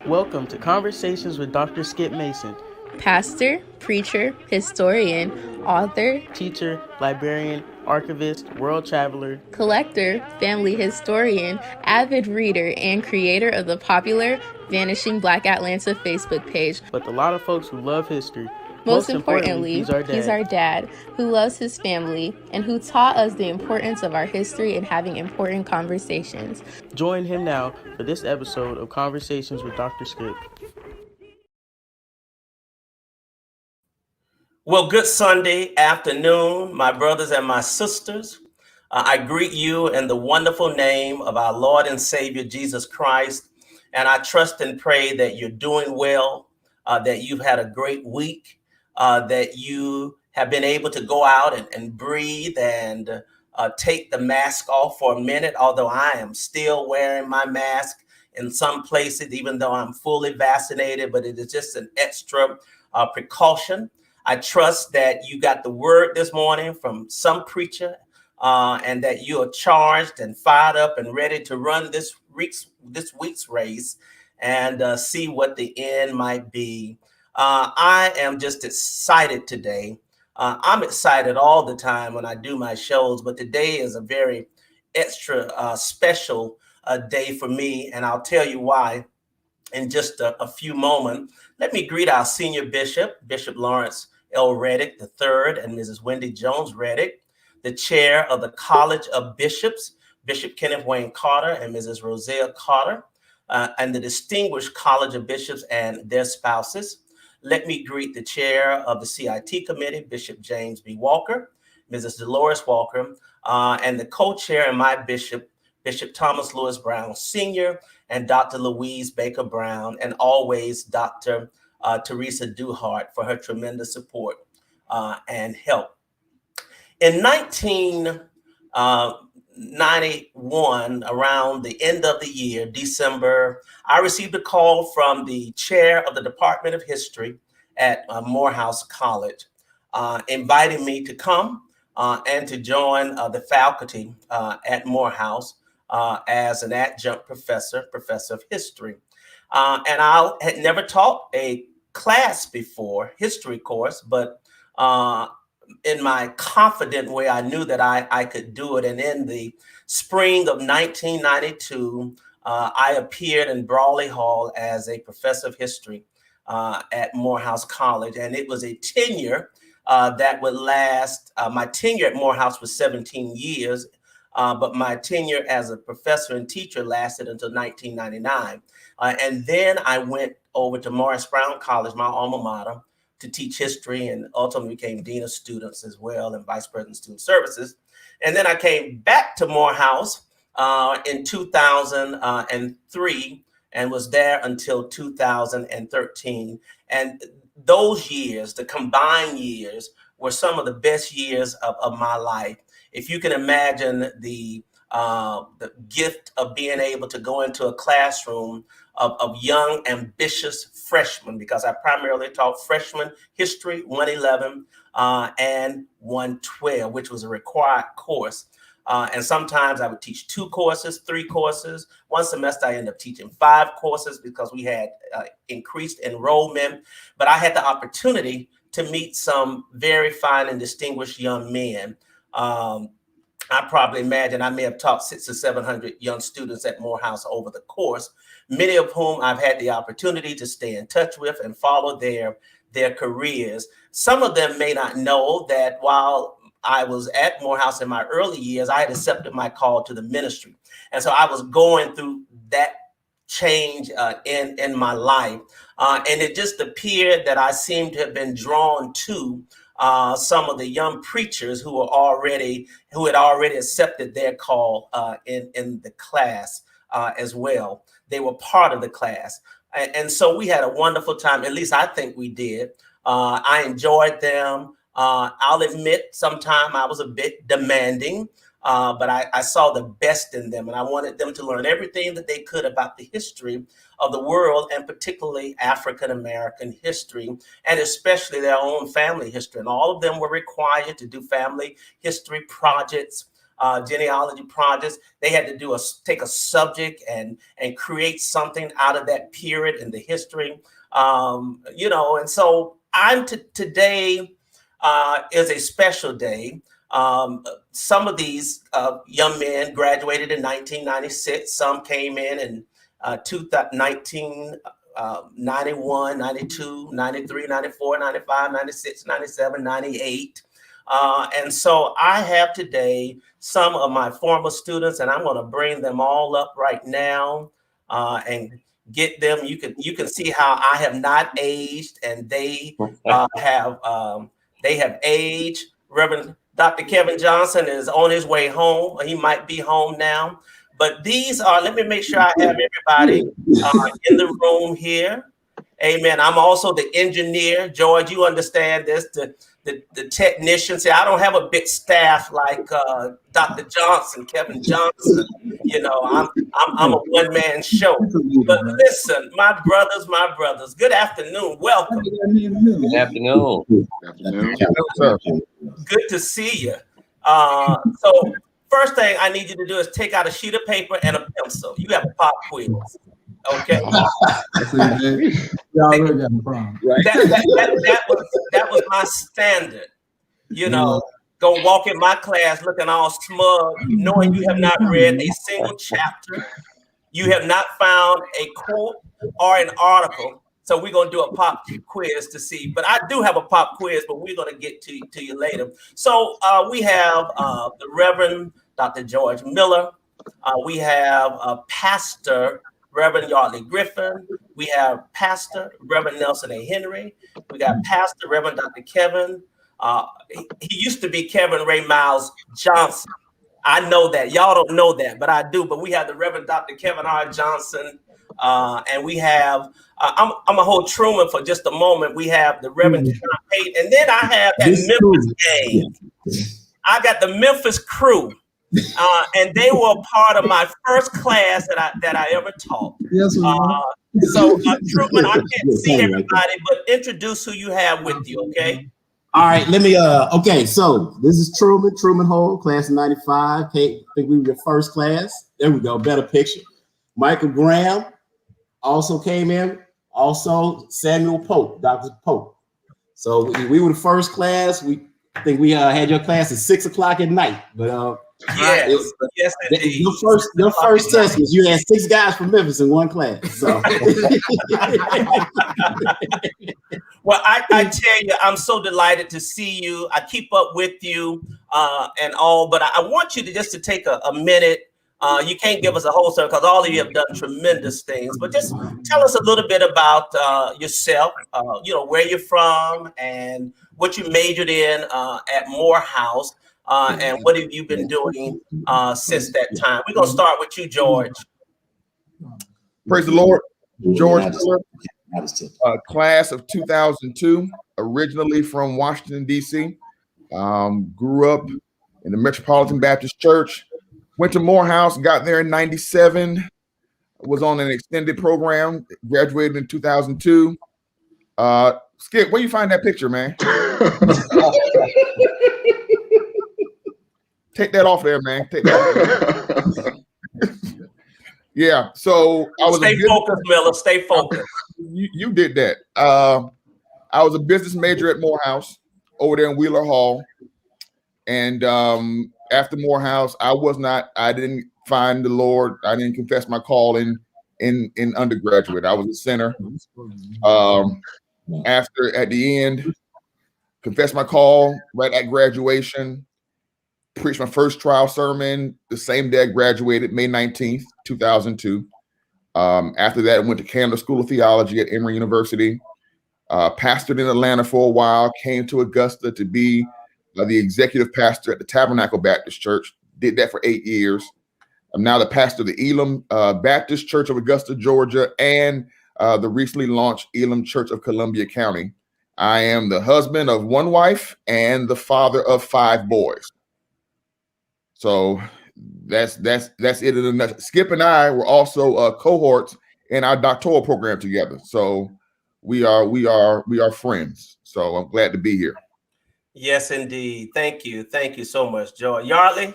Welcome to Conversations with Dr. Skip Mason, pastor, preacher, historian, author, teacher, librarian, archivist, world traveler, collector, family historian, avid reader, and creator of the popular Vanishing Black Atlanta Facebook page. But a lot of folks who love history. Most importantly, he's our dad who loves his family and who taught us the importance of our history and having important conversations. Join him now for this episode of Conversations with Dr. Skip. Well, good Sunday afternoon, my brothers and my sisters. I greet you in the wonderful name of our Lord and Savior, Jesus Christ. And I trust and pray that you're doing well, that you've had a great week, that you have been able to go out and breathe and take the mask off for a minute, although I am still wearing my mask in some places, even though I'm fully vaccinated, but it is just an extra precaution. I trust that you got the word this morning from some preacher and that you are charged and fired up and ready to run this week's race and see what the end might be. I am just excited today. I'm excited all the time when I do my shows, but today is a very extra special day for me, and I'll tell you why in just a few moments. Let me greet our senior bishop, Bishop Lawrence L. Reddick III and Mrs. Wendy Jones Reddick, the chair of the College of Bishops, Bishop Kenneth Wayne Carter and Mrs. Roselle Carter, and the distinguished College of Bishops and their spouses. Let me greet the chair of the CIT committee, Bishop James B. Walker, Mrs. Dolores Walker, and the co-chair and my bishop, Bishop Thomas Lewis Brown Sr., and Dr. Louise Baker Brown, and always Dr. Teresa Duhart for her tremendous support and help. In 1991, around the end of the year, December, I received a call from the chair of the Department of History at Morehouse College, inviting me to come and to join the faculty at Morehouse as an adjunct professor of history. And I had never taught a class before, history course, but in my confident way, I knew that I could do it. And in the spring of 1992, I appeared in Brawley Hall as a professor of history at Morehouse College. And it was a tenure that would last. My tenure at Morehouse was 17 years, but my tenure as a professor and teacher lasted until 1999. And then I went over to Morris Brown College, my alma mater, to teach history, and ultimately became dean of students as well and vice president of student services. And then I came back to Morehouse in 2003 and was there until 2013. And those years, the combined years, were some of the best years of my life. If you can imagine the gift of being able to go into a classroom of young, ambitious freshmen, because I primarily taught freshman history 111 and 112, which was a required course. And sometimes I would teach 2 courses, 3 courses. One semester I ended up teaching 5 courses because we had increased enrollment. But I had the opportunity to meet some very fine and distinguished young men. I probably imagine I may have taught 600 or 700 young students at Morehouse over the course, many of whom I've had the opportunity to stay in touch with and follow their careers. Some of them may not know that while I was at Morehouse in my early years, I had accepted my call to the ministry. And so I was going through that change in my life. And it just appeared that I seemed to have been drawn to some of the young preachers who had already accepted their call in the class as well. They were part of the class. And so we had a wonderful time. At least I think we did. I enjoyed them. I'll admit sometime I was a bit demanding, but I saw the best in them, and I wanted them to learn everything that they could about the history of the world, and particularly African-American history, and especially their own family history. And all of them were required to do family history projects genealogy projects. They had to take a subject and create something out of that period in the history. And so today is a special day. Some of these young men graduated in 1996. Some came in 91, 92, 93, 94, 95, 96, 97, 98. And so I have today some of my former students, and I'm going to bring them all up right now and get them. You can see how I have not aged, and they have aged. Reverend Dr. Kevin Johnson is on his way home. He might be home now. But these are, let me make sure I have everybody in the room here. Amen. I'm also the engineer. George, you understand this, the technician. See, I don't have a big staff like Dr. Johnson, Kevin Johnson. I'm a one-man show. But listen, my brothers, good afternoon. Welcome. Good afternoon. Good to see you. So first thing I need you to do is take out a sheet of paper and a pencil. You have a pop quiz. Okay. That was my standard. Go walk in my class looking all smug, knowing you have not read a single chapter. You have not found a quote or an article. So we're going to do a pop quiz to see. But I do have a pop quiz, but we're going to get to you later. So we have the Reverend Dr. George Miller. We have Pastor Reverend Yardley Griffin. We have Pastor Reverend Nelson A. Henry. We got Pastor Reverend Dr. Kevin. He used to be Kevin Ray Miles Johnson. I know that. Y'all don't know that, but I do. But we have the Reverend Dr. Kevin R. Johnson. And we have, I'm going to hold Truman for just a moment. We have the Reverend John Payton. And then I have that Memphis gang. I got the Memphis crew. And they were a part of my first class that I ever taught. Yes, so Truman, I can't see everybody, but introduce who you have with you, okay? All right, let me, okay, so this is Truman Hall, class of 95. I think we were your first class. There we go, better picture. Michael Graham also came in, also Samuel Pope, Dr. Pope. So we were the first class. I think we had your class at 6 o'clock at night, but yes, indeed. Your first test was you had 6 guys from Memphis in one class. So. Well, I tell you, I'm so delighted to see you. I keep up with you and all, but I want you to take a minute. You can't give us a whole story because all of you have done tremendous things, but just tell us a little bit about yourself, where you're from and what you majored in at Morehouse. And what have you been doing since that time? We're going to start with you, George. Praise the Lord. George Miller, class of 2002, originally from Washington, D.C. Grew up in the Metropolitan Baptist Church. Went to Morehouse, got there in 97. Was on an extended program, graduated in 2002. Skip, where you find that picture, man? Take that off there, man. Take that off. Yeah, so I was stay focused, Miller. Stay focused. You did that. I was a business major at Morehouse over there in Wheeler Hall, and after Morehouse, I didn't find the Lord. I didn't confess my call in undergraduate. I was a sinner. At the end, confessed my call right at graduation. Preached my first trial sermon the same day I graduated, May 19th, 2002. After that, I went to Canada School of Theology at Emory University. Pastored in Atlanta for a while, came to Augusta to be the executive pastor at the Tabernacle Baptist Church. Did that for 8 years. I'm now the pastor of the Elim Baptist Church of Augusta, Georgia, and the recently launched Elim Church of Columbia County. I am the husband of one wife and the father of 5 boys. So that's it in a nutshell. Skip and I were also cohorts in our doctoral program together. So we are friends. So I'm glad to be here. Yes, indeed. Thank you so much, Joy. Yardley.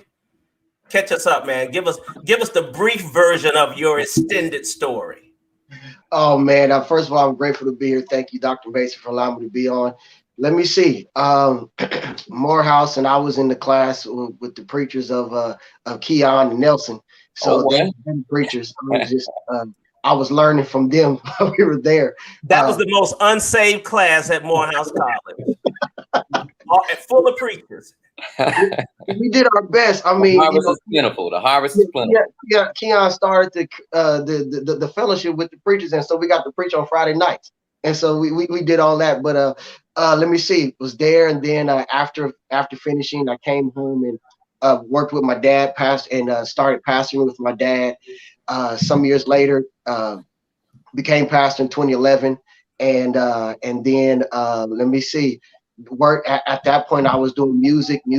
Catch us up, man. Give us the brief version of your extended story. Oh man, first of all, I'm grateful to be here. Thank you, Dr. Mason, for allowing me to be on. Let me see. Morehouse, and I was in the class with the preachers of Keyon and Nelson. So them preachers, I was learning from them while we were there. That was the most unsaved class at Morehouse College. Full of preachers. We did our best. I mean, the harvest is plentiful. The harvest is plentiful. Yeah. Keyon started the fellowship with the preachers, and so we got to preach on Friday nights, and so we did all that. But let me see, was there, and then after finishing, I came home and worked with my dad, started pastoring with my dad. Some years later, became pastor in 2011, and then let me see. Work at that point, I was doing music, and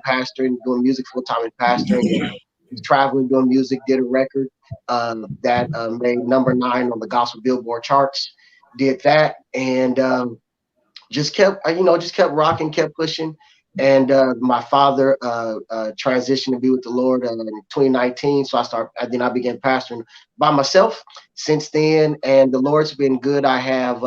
pastoring, doing music full time and pastoring, and traveling, doing music. Did a record that made number 9 on the gospel Billboard charts. Did that, and just kept rocking, kept pushing. And my father transitioned to be with the Lord in 2019. So I began pastoring by myself since then, and the Lord's been good. I have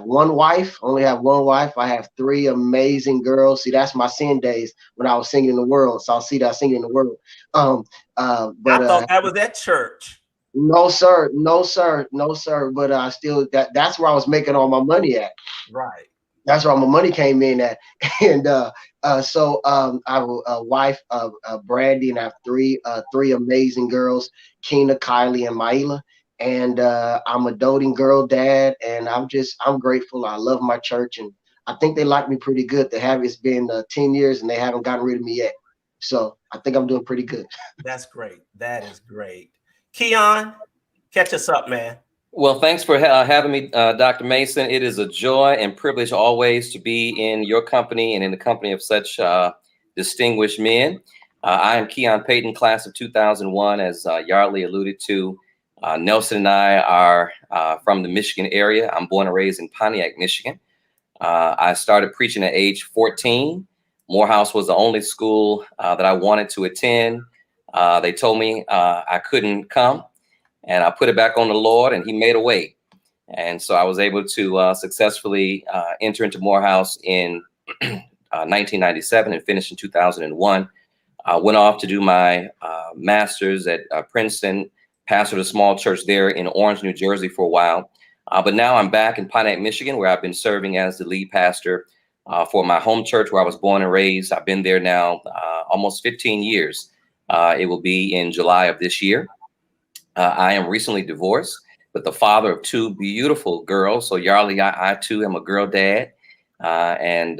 one wife, only have one wife. I have 3 amazing girls. See, that's my sin days when I was singing in the world. So I'll see that singing in the world. But I thought that was at church. No, sir. But that's where I was making all my money at. Right. That's where all my money came in at. And so I have a wife, Brandy, and I have 3 amazing girls, Keena, Kylie, and Maila. And I'm a doting girl dad, and I'm grateful. I love my church, and I think they like me pretty good. It's been 10 years, and they haven't gotten rid of me yet. So I think I'm doing pretty good. That's great. That is great. Keyon, catch us up, man. Well, thanks for having me, Dr. Mason. It is a joy and privilege always to be in your company and in the company of such distinguished men. I am Keyon Payton, class of 2001, as Yardley alluded to. Nelson and I are from the Michigan area. I'm born and raised in Pontiac, Michigan. I started preaching at age 14. Morehouse was the only school that I wanted to attend. They told me I couldn't come, and I put it back on the Lord, and he made a way. And so I was able to successfully enter into Morehouse in 1997 and finish in 2001. I went off to do my master's at Princeton, pastored a small church there in Orange, New Jersey for a while. But now I'm back in Pontiac, Michigan, where I've been serving as the lead pastor for my home church where I was born and raised. I've been there now almost 15 years. It will be in July of this year. I am recently divorced, but the father of 2 beautiful girls. So Yardley, I too am a girl dad, and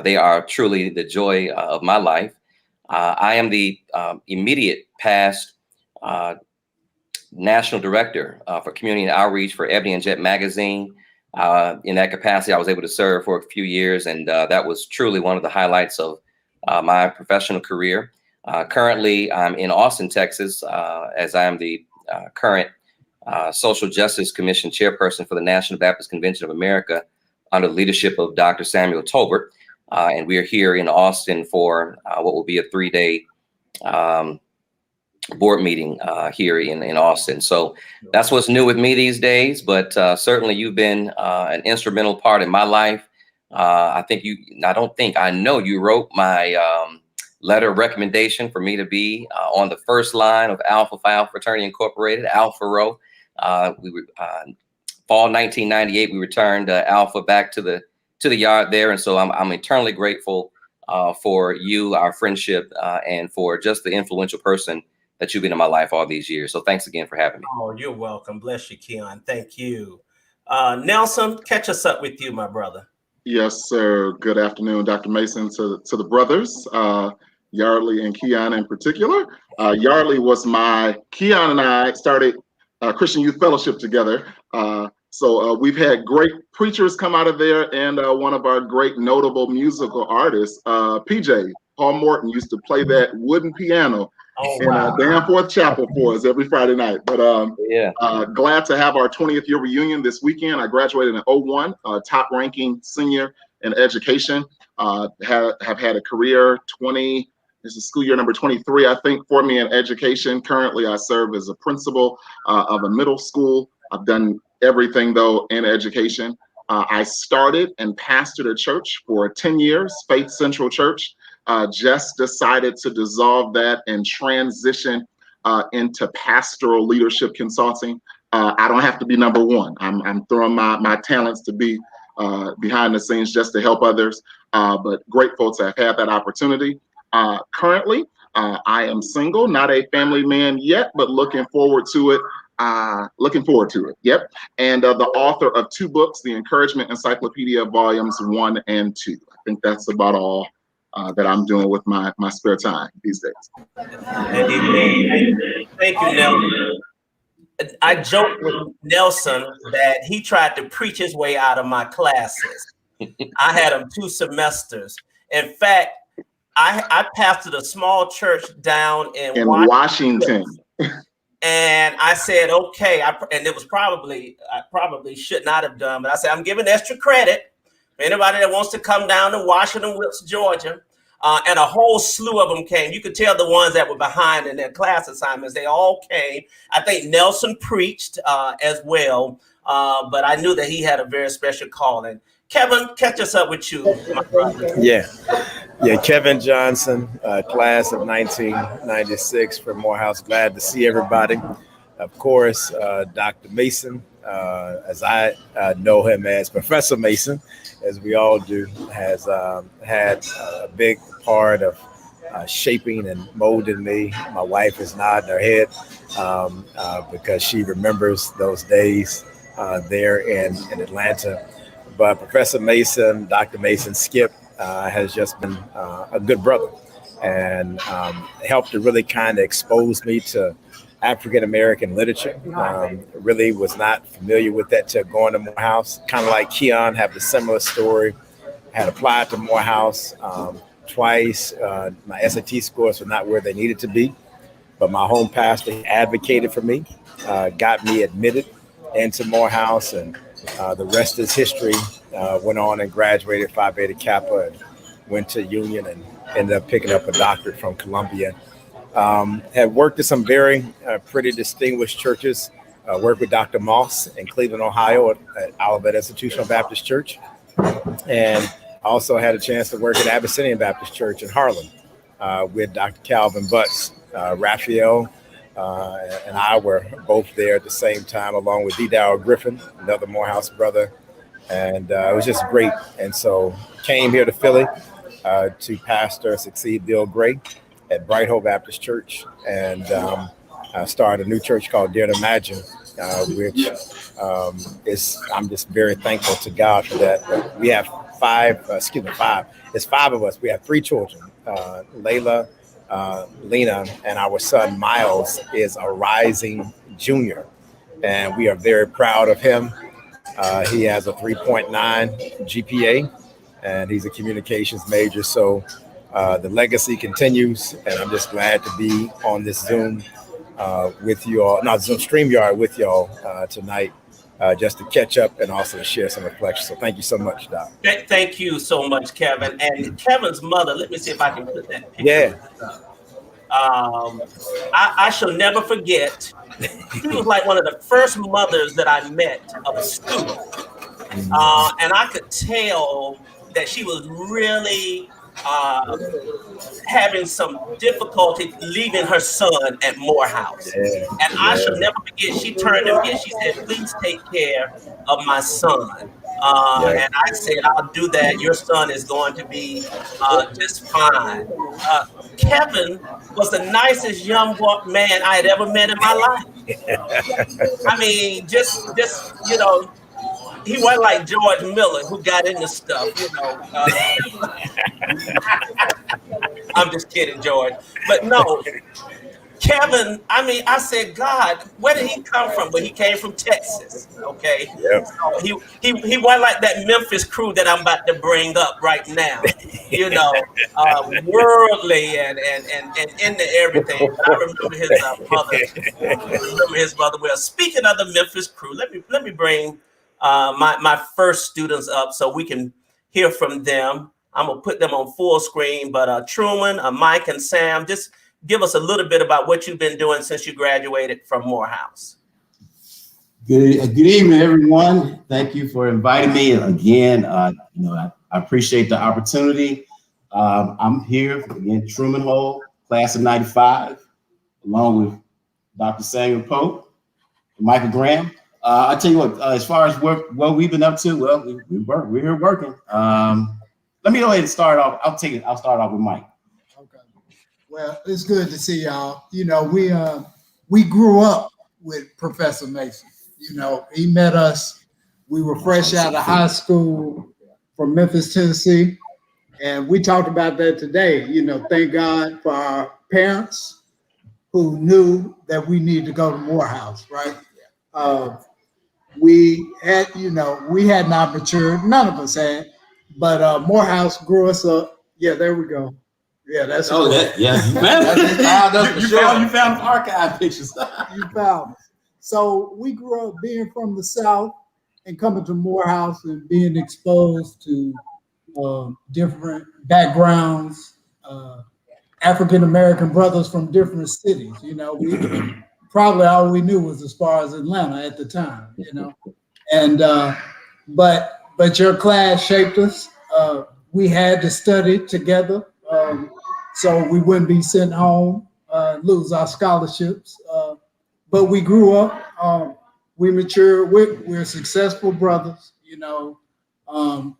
they are truly the joy of my life. I am the immediate past national director for community and outreach for Ebony and Jet magazine. In that capacity, I was able to serve for a few years, and that was truly one of the highlights of my professional career. Currently, I'm in Austin, Texas, as I am the current Social Justice Commission chairperson for the National Baptist Convention of America under the leadership of Dr. Samuel Tolbert. And we are here in Austin for what will be a 3-day board meeting here in Austin. So that's what's new with me these days. But certainly you've been an instrumental part in my life. I know you wrote my letter of recommendation for me to be on the first line of Alpha Phi Alpha Fraternity Incorporated, Alpha Rho. We were fall 1998. We returned Alpha back to the yard there, and so I'm eternally grateful for you, our friendship, and for just the influential person that you've been in my life all these years. So thanks again for having me. Oh, you're welcome. Bless you, Keyon. Thank you. Nelson, catch us up with you, my brother. Yes, sir. Good afternoon, Dr. Mason, to the brothers, Yardley and Keyon in particular. Yardley was Keyon and I started Christian Youth Fellowship together. So we've had great preachers come out of there, and one of our great notable musical artists, PJ, Paul Morton, used to play that wooden piano in Danforth Chapel for us every Friday night. But glad to have our 20th year reunion this weekend. I graduated in 2001, top ranking senior in education. Have had a career. This is school year number 23, I think, for me in education. Currently, I serve as a principal of a middle school. I've done everything, though, in education. I started and pastored a church for 10 years, Faith Central Church. Just decided to dissolve that and transition into pastoral leadership consulting. I don't have to be number one. I'm throwing my talents to be behind the scenes just to help others, but grateful to have had that opportunity. Currently, I am single, not a family man yet, but looking forward to it. Yep. And the author of 2 books, the Encouragement Encyclopedia, volumes 1 and 2. I think that's about all that I'm doing with my spare time these days. Amen. Thank you, Nelson. I joked with Nelson that he tried to preach his way out of my classes. I had him 2 semesters. In fact, I pastored a small church down in Washington. And I said, okay, and it was I probably should not have done, but I said, I'm giving extra credit for anybody that wants to come down to Washington, Wilkes, Georgia. And a whole slew of them came. You could tell the ones that were behind in their class assignments, they all came. I think Nelson preached as well, but I knew that he had a very special calling. Kevin, catch us up with you, my brother. Yeah, Kevin Johnson, class of 1996 from Morehouse. Glad to see everybody. Of course, Dr. Mason, as I know him as Professor Mason, as we all do, has had a big part of shaping and molding me. My wife is nodding her head because she remembers those days there in Atlanta. But Professor Mason, Dr. Mason, Skip, has just been a good brother and helped to really kind of expose me to African-American literature. Really was not familiar with that till going to Morehouse. Kind of like Keyon, have a similar story. Had applied to Morehouse twice. My SAT scores were not where they needed to be, but my home pastor advocated for me, got me admitted into Morehouse, and the rest is history. Went on and graduated Phi Beta Kappa and went to Union and ended up picking up a doctorate from Columbia. Have worked at some very pretty distinguished churches. Worked with Dr. Moss in Cleveland, Ohio at Olivet Institutional Baptist Church. And also had a chance to work at Abyssinian Baptist Church in Harlem with Dr. Calvin Butts. Raphael and I were both there at the same time, along with D. Griffin, another Morehouse brother. And it was just great. And so came here to Philly to pastor, succeed Bill Gray at Bright Hope Baptist Church, and started a new church called Dare to Imagine, which I'm just very thankful to God for that. We have five. It's 5 of us. We have 3 children. Layla, Lena, and our son Miles is a rising junior, and we are very proud of him. He has a 3.9 GPA, and he's a communications major. So the legacy continues, and I'm just glad to be on this Zoom with you all, not Zoom, StreamYard with y'all tonight, just to catch up and also to share some reflections. So thank you so much, Doc. Thank you so much, Kevin. And Kevin's mother, let me see if I can put that picture. Yeah. I shall never forget. She was like one of the first mothers that I met of a student. And I could tell that she was really having some difficulty leaving her son at Morehouse. Yeah. And I shall never forget, she turned to me and she said, "Please take care of my son." And I said, "I'll do that. Your son is going to be just fine." Kevin was the nicest young man I had ever met in my life. I mean, just you know, he wasn't like George Miller who got into stuff, you know. I'm just kidding, George. But no, Kevin, I mean, I said, God, where did he come from? But he came from Texas, okay? Yep. So he wasn't like that Memphis crew that I'm about to bring up right now, you know, worldly and into everything. But I remember his mother. Well, speaking of the Memphis crew, let me bring my first students up so we can hear from them. I'm gonna put them on full screen. But Truman, Mike, and Sam, just give us a little bit about what you've been doing since you graduated from Morehouse. Good evening, everyone. Thank you for inviting me again. I appreciate the opportunity. I'm here again, Truman Hall, class of '95, along with Dr. Samuel Pope, and Michael Graham. I tell you what, as far as what we've been up to, well, we're here working. Let me go ahead and start off. I'll start off with Mike. Okay. Well, it's good to see y'all. We grew up with Professor Mason. He met us. We were fresh out of high school from Memphis, Tennessee. And we talked about that today. Thank God for our parents who knew that we needed to go to Morehouse, right? We had not matured. None of us had. But Morehouse grew us up. Yeah, there we go. Yeah, that's You found archive pictures. You found it. So we grew up being from the South and coming to Morehouse and being exposed to different backgrounds, African-American brothers from different cities. We probably all we knew was as far as Atlanta at the time, and but your class shaped us. We had to study together, so we wouldn't be sent home, lose our scholarships. But we grew up, we matured, we're successful brothers,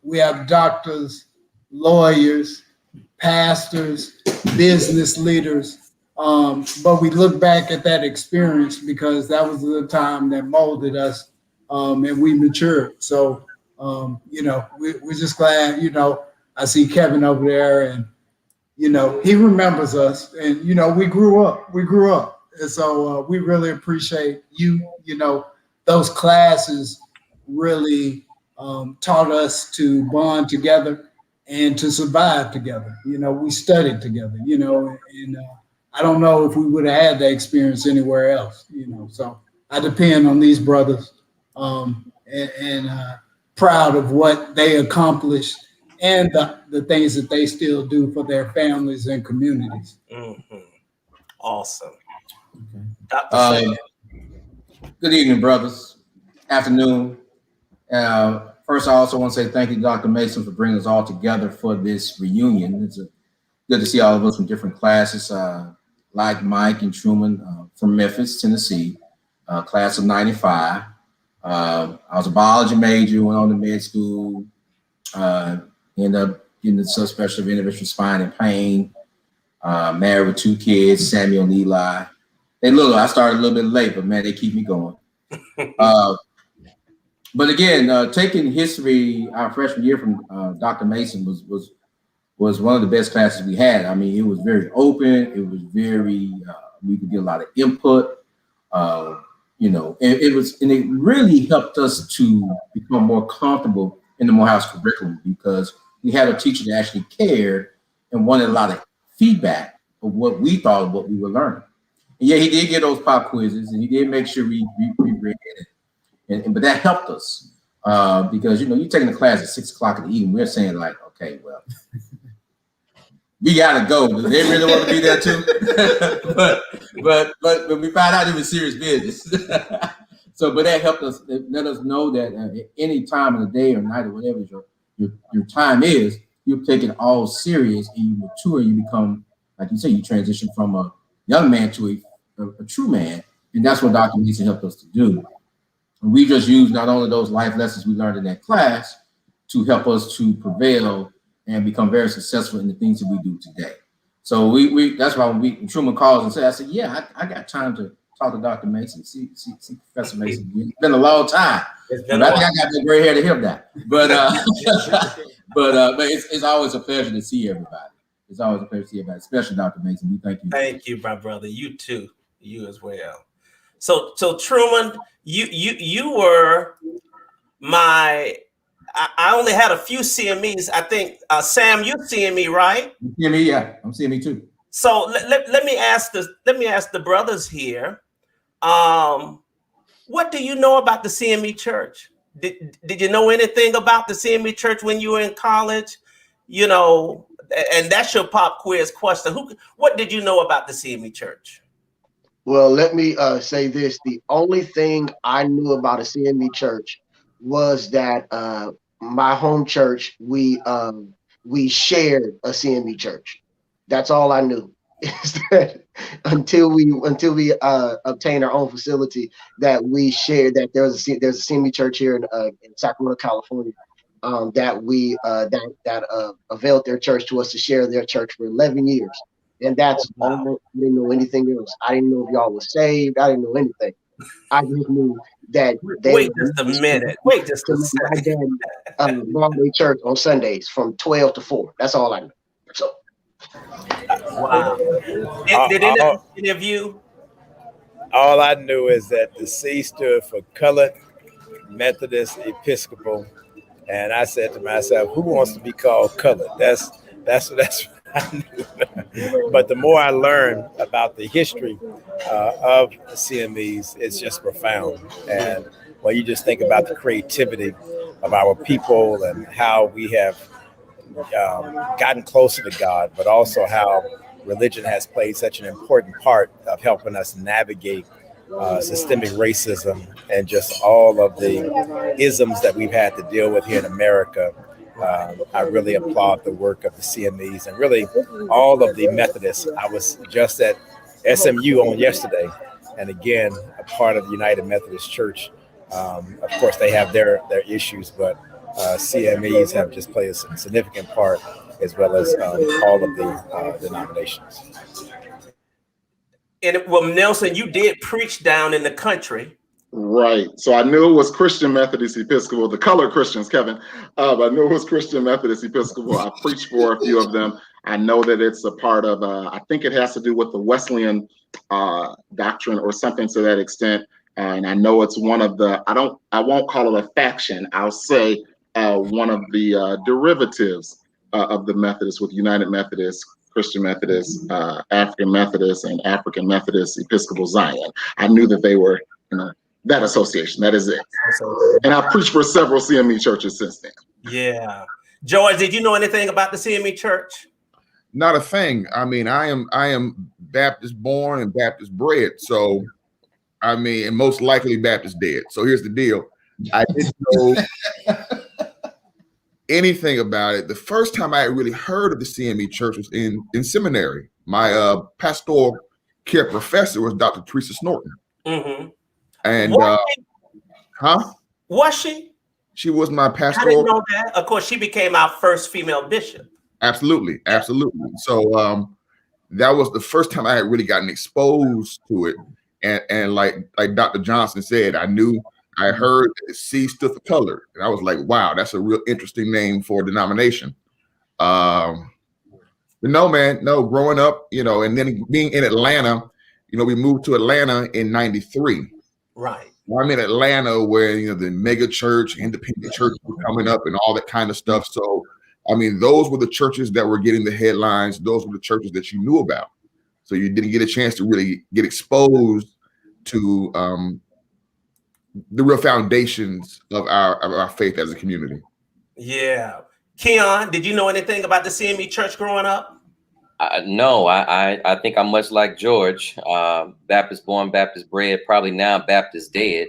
we have doctors, lawyers, pastors, business leaders, but we look back at that experience because that was the time that molded us, and we matured. So, we're just glad, I see Kevin over there and, he remembers us and, we grew up. And so we really appreciate you. Those classes really taught us to bond together and to survive together. We studied together, and I don't know if we would have had that experience anywhere else, So I depend on these brothers and proud of what they accomplished and the things that they still do for their families and communities. Mm-hmm. Awesome. Good evening, brothers. Afternoon. First, I also want to say thank you, Dr. Mason, for bringing us all together for this reunion. It's good to see all of us from different classes, like Mike and Truman from Memphis, Tennessee, class of '95. I was a biology major, went on to med school, ended up getting the subspecialty of interventional spine and pain, married with 2 kids, Samuel and Eli. I started a little bit late, but man, they keep me going. But again, taking history our freshman year from Dr. Mason was one of the best classes we had. I mean, it was very open. It was very we could get a lot of input. It really helped us to become more comfortable in the Morehouse curriculum because we had a teacher that actually cared and wanted a lot of feedback of what we thought of what we were learning. And yeah, he did get those pop quizzes and he did make sure we read it. But that helped us because, you're taking the class at 6 o'clock in the evening. We're saying like, okay, well, we got to go. They really want to be there too. but when we found out it was serious business. But that helped us, let us know that at any time of the day or night or whatever your time is, you take it all serious and you mature. You become, like you say, you transition from a young man to a true man. And that's what Dr. Mason helped us to do. And we just used not only those life lessons we learned in that class to help us to prevail and become very successful in the things that we do today. So we that's why when Truman calls and says, I said, yeah, I got time to talk to Dr. Mason, see Professor Mason. It's been a long time. I think I got the gray hair to him that. But it's always a pleasure to see everybody. It's always a pleasure to see everybody, especially Dr. Mason. We thank you. Thank you, my brother. You too. You as well. So Truman, you were my. I only had a few CMEs. I think Sam, you're CME, right? CME, yeah, I'm CME too. So let me ask the brothers here. What do you know about the CME Church? Did you know anything about the CME Church when you were in college? you know, and that's your pop quiz question. What did you know about the CME Church? Well, let me say this. The only thing I knew about a CME Church was that my home church, we shared a CME Church. That's all I knew. Is that until we obtained our own facility, that we shared, that there's a CME Church here in Sacramento, California, that availed their church to us to share their church for 11 years. And that's all. I didn't know anything else. I didn't know if y'all was saved. I didn't know anything. I just knew that they Wait just a minute. Wait just a second. My dad brought their church on Sundays from 12 to 4. That's all I knew. So wow. Did any of you? All I knew is that the C stood for Colored Methodist Episcopal, and I said to myself, "Who wants to be called colored?" That's what I knew. But the more I learned about the history of CMEs, it's just profound. And when you just think about the creativity of our people and how we have gotten closer to God, but also how religion has played such an important part of helping us navigate systemic racism and just all of the isms that we've had to deal with here in America. I really applaud the work of the CMEs and really all of the Methodists. I was just at SMU on yesterday, and again, a part of the United Methodist Church. Of course, they have their issues, but CMEs have just played a significant part, as well as all of the denominations. And well, Nelson, you did preach down in the country. Right. So I knew it was Christian Methodist Episcopal, the colored Christians, Kevin. But I knew it was Christian Methodist Episcopal. I preached for a few of them. I know that it's a part of, I think it has to do with the Wesleyan doctrine or something to that extent. And I know it's one of the, I won't call it a faction. I'll say one of the derivatives of the Methodists, with United Methodist, Christian Methodist, African Methodist, and African Methodist Episcopal Zion. I knew that they were in that association. That is it. And I've preached for several CME churches since then. Yeah. George, did you know anything about the CME Church? Not a thing. I mean, I am Baptist born and Baptist bred. So, I mean, and most likely Baptist dead. So here's the deal. I didn't know anything about it. The first time I really heard of the CME Church was in seminary. My pastoral care professor was Dr. Teresa Snorton. Mm-hmm. And was she? She was my pastoral. I didn't know that. Of course, she became our first female bishop. Absolutely. So that was the first time I had really gotten exposed to it. And like Dr. Johnson said, I heard that the C stood for colored. And I was like, wow, that's a real interesting name for a denomination. But no, man, growing up, and then being in Atlanta, we moved to Atlanta in '93. Right. I'm in Atlanta where, the mega church, independent church were coming up and all that kind of stuff. So, I mean, those were the churches that were getting the headlines. Those were the churches that you knew about. So you didn't get a chance to really get exposed to the real foundations of our faith as a community. Yeah. Keyon, did you know anything about the CME Church growing up? No, I think I'm much like George, Baptist born, Baptist bred, probably now Baptist dead.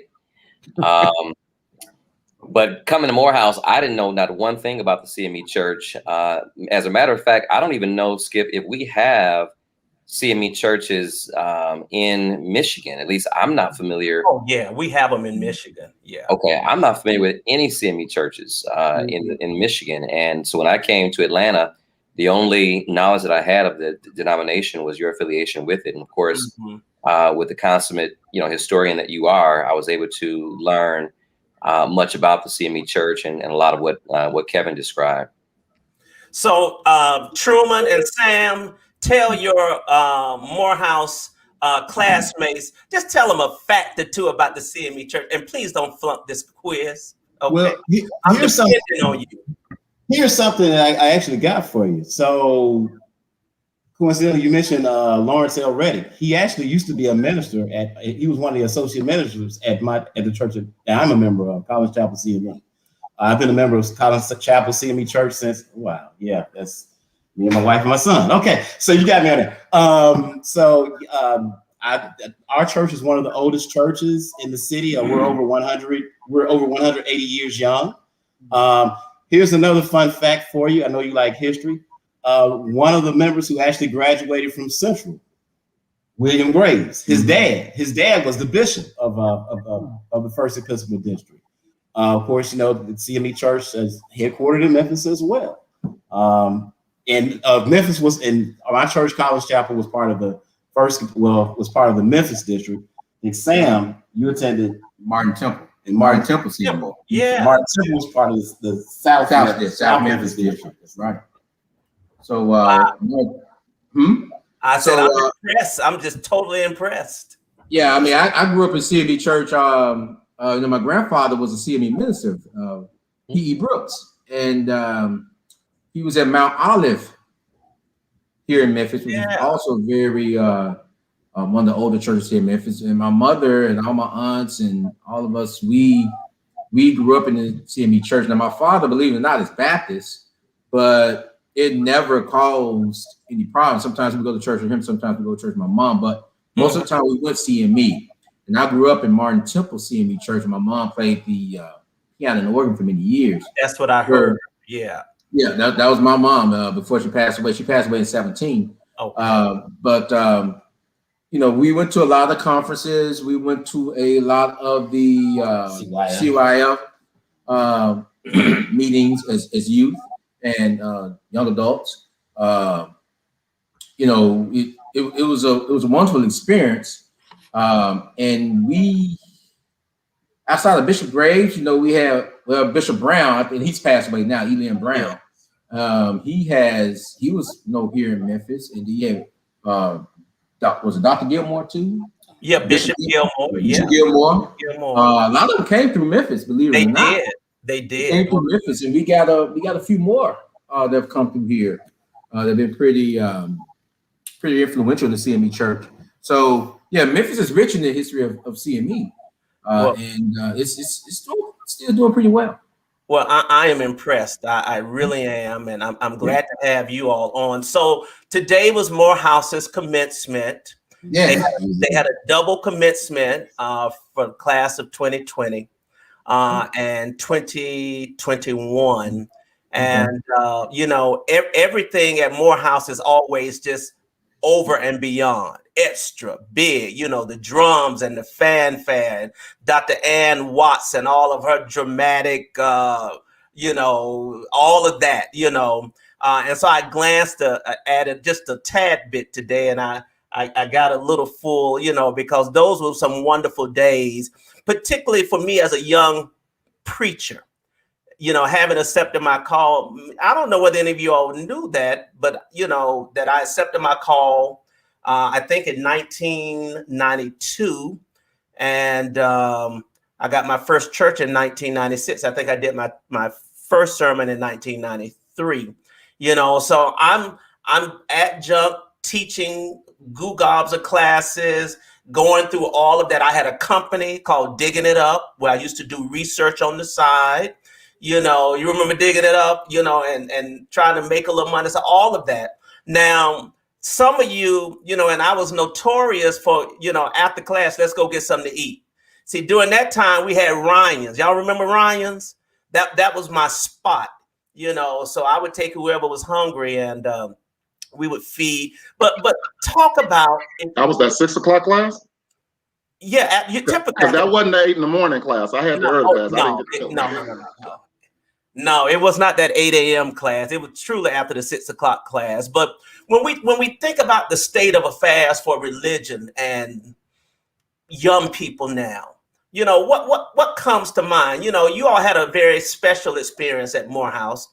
But coming to Morehouse, I didn't know not one thing about the CME Church. As a matter of fact, I don't even know, Skip, if we have CME churches in Michigan. At least I'm not familiar. Oh, yeah, we have them in Michigan. Yeah. Okay, I'm not familiar with any CME churches in Michigan. And so when I came to Atlanta, the only knowledge that I had of the denomination was your affiliation with it. And of course, with the consummate, historian that you are, I was able to learn much about the CME Church and a lot of what Kevin described. So Truman and Sam, tell your Morehouse classmates, just tell them a fact or two about the CME Church, and please don't flunk this quiz. Okay, well, I'm depending on you. Here's something that I actually got for you. So, coincidentally, you mentioned Lawrence L. Reddick. He actually used to be a minister he was one of the associate ministers at the church that I'm a member of, College Chapel CME. I've been a member of Collins Chapel CME Church since, wow, yeah, that's me and my wife and my son. Okay, so you got me on there. Our church is one of the oldest churches in the city. We're over 100. We're over 180 years young. Here's another fun fact for you. I know you like history. One of the members who actually graduated from Central, William Graves, his dad was the bishop of the First Episcopal District. Of course, you know, the CME Church is headquartered in Memphis as well. And Memphis was in my church, College Chapel, was part of the Memphis district. And Sam, you attended Martin Temple. And Martin Temple CME. Yeah. Martin Temple was part of the South Memphis district. That's right. So, I said, I'm impressed. I'm just totally impressed. Yeah, I mean, I grew up in CME Church. My grandfather was a CME minister, P.E. Brooks, and he was at Mount Olive here in Memphis, which is also very one of the older churches here in Memphis. And my mother and all my aunts and all of us, we grew up in the CME Church. Now, my father, believe it or not, is Baptist, but it never caused any problems. Sometimes we go to church with him, sometimes we go to church with my mom, but most of the time we went CME. And I grew up in Martin Temple CME Church. My mom played the piano and organ for many years. That's what I heard. Yeah. Yeah, that was my mom before she passed away. She passed away in 2017. Okay. You know, we went to a lot of the conferences. We went to a lot of the CYF meetings as youth and young adults. You know, it was a wonderful experience. And we, outside of Bishop Graves, you know, we have Bishop Brown. I think he's passed away now. Elim Brown. He was here in Memphis, and he had was it Dr. Gilmore too? Yeah, Bishop Gilmore. Bishop Gilmore. A lot of them came through Memphis. Believe it or not, they did. Came through Memphis, and we got a few more that have come through here. They've been pretty influential in the CME Church. So yeah, Memphis is rich in the history of CME, and it's still doing pretty well. Well, I am impressed. I really am, and I'm glad to have you all on. So today was Morehouse's commencement. Yeah, they had a double commencement for the class of 2020 and 2021, and you know, everything at Morehouse is always just over and beyond, extra big, you know, the drums and the fanfare, Dr. Ann Watts and all of her dramatic, you know, all of that, you know. And so I glanced at it just a tad bit today, and I got a little full, you know, because those were some wonderful days, particularly for me as a young preacher. You know, having accepted my call, I don't know whether any of you all knew that, but, you know, that I accepted my call, I think in 1992. And I got my first church in 1996. I think I did my first sermon in 1993. You know, so I'm adjunct teaching gobs of classes, going through all of that. I had a company called Digging It Up, where I used to do research on the side. You know, you remember Digging It Up, you know, and trying to make a little money. So all of that. Now, some of you, you know, and I was notorious for, you know, after class, let's go get something to eat. See, during that time, we had Ryan's. Y'all remember Ryan's? That was my spot, you know. So I would take whoever was hungry, and we would feed. But talk about. That was that 6 o'clock class? Yeah, you typically. Because that wasn't the 8 in the morning class. I had the early class. No, it was not that 8 a.m. class. It was truly after the 6 o'clock class. But when we think about the state of affairs for religion and young people now, you know, what comes to mind? You know, you all had a very special experience at Morehouse,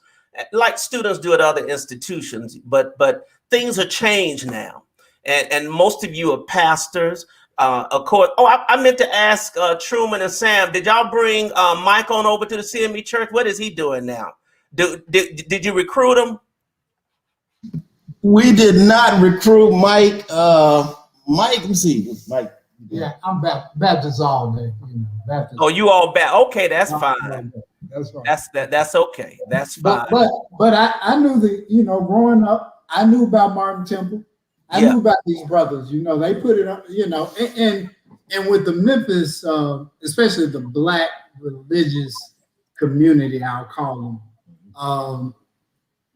like students do at other institutions, but things are changed now. And most of you are pastors. Of course. Oh, I meant to ask Truman and Sam, did y'all bring Mike on over to the CME Church? What is he doing now? Did you recruit him? We did not recruit Mike. Mike, let me see. Mike. Yeah, I'm Baptist all day. You know, Baptist. Oh, you all back? Okay, that's fine. That's right. That's okay. That's fine. But I knew that, you know, growing up, I knew about Martin Temple. I knew about these brothers. You know, they put it up. You know, and with the Memphis, especially the Black religious community, I'll call them.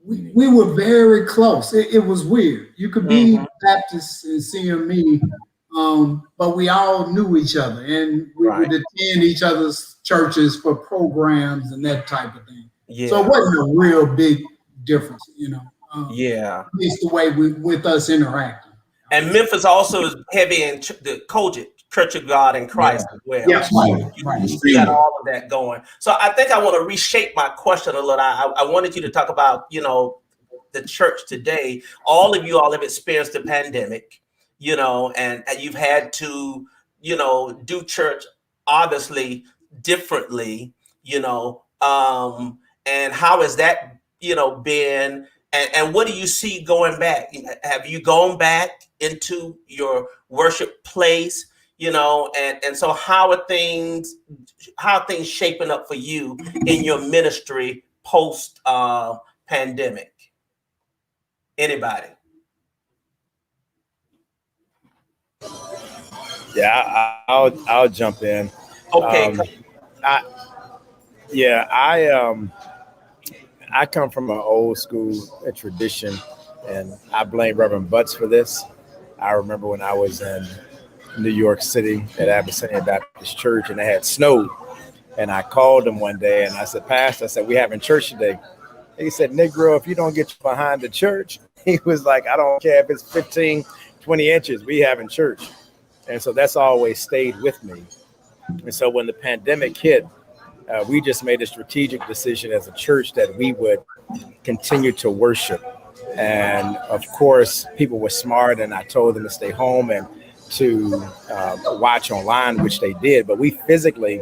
We were very close. It was weird. You could be Baptist and CME, but we all knew each other, and we would attend each other's churches for programs and that type of thing. Yeah. So it wasn't a real big difference, you know. At least the way with us interacting. And Memphis also is heavy in the Kojic, Church of God in Christ as well. Yeah, right. You got all of that going. So I think I want to reshape my question a little. I wanted you to talk about, you know, the church today. All of you all have experienced the pandemic, you know, and you've had to, you know, do church obviously differently, you know, and how has that, you know, been, and what do you see going back? Have you gone back into your worship place, you know, and so how are things shaping up for you in your ministry post pandemic? Anybody? Yeah, I'll jump in. Okay. I come from an old school tradition, and I blame Reverend Butts for this. I remember when I was in New York City at Abyssinian Baptist Church, and it had snowed, and I called him one day and I said, Pastor, I said, we having church today. He said, Negro, if you don't get behind the church, he was like, I don't care if it's 15, 20 inches, we having church. And so that's always stayed with me. And so when the pandemic hit, we just made a strategic decision as a church that we would continue to worship. And of course, people were smart, and I told them to stay home and to watch online, which they did. But we physically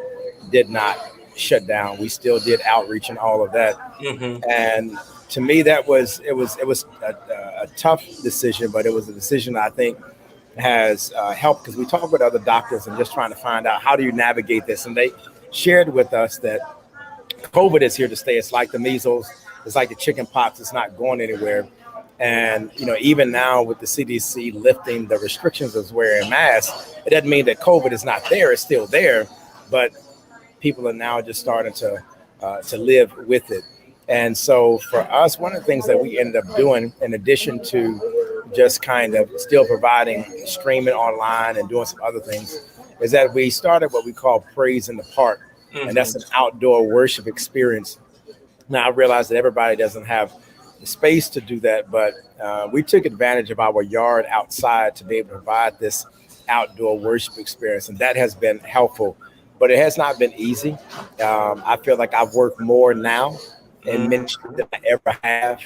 did not shut down. We still did outreach and all of that. And to me, it was a tough decision, but it was a decision I think has helped, because we talk with other doctors and just trying to find out how do you navigate this. And they shared with us that COVID is here to stay. It's like the measles, it's like the chicken pox, it's not going anywhere. And, you know, even now with the CDC lifting the restrictions of wearing masks, it doesn't mean that COVID is not there, it's still there, but people are now just starting to live with it. And so for us, one of the things that we ended up doing, in addition to just kind of still providing streaming online and doing some other things, is that we started what we call Praise in the Park. And that's an outdoor worship experience. Now I realize that everybody doesn't have the space to do that, but we took advantage of our yard outside to be able to provide this outdoor worship experience. And that has been helpful, but it has not been easy. I feel like I've worked more now in ministry than I ever have.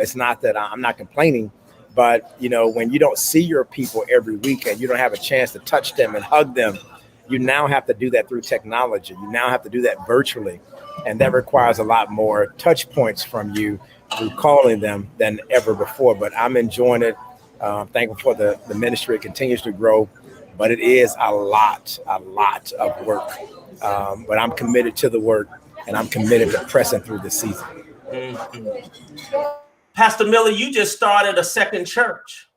It's not that I'm not complaining, but you know, when you don't see your people every week and you don't have a chance to touch them and hug them, you now have to do that through technology. You now have to do that virtually. And that requires a lot more touch points from you through calling them than ever before. But I'm enjoying it. Thankful for the ministry. It continues to grow, but it is a lot of work. But I'm committed to the work, and I'm committed to pressing through the season. Pastor Miller, you just started a second church.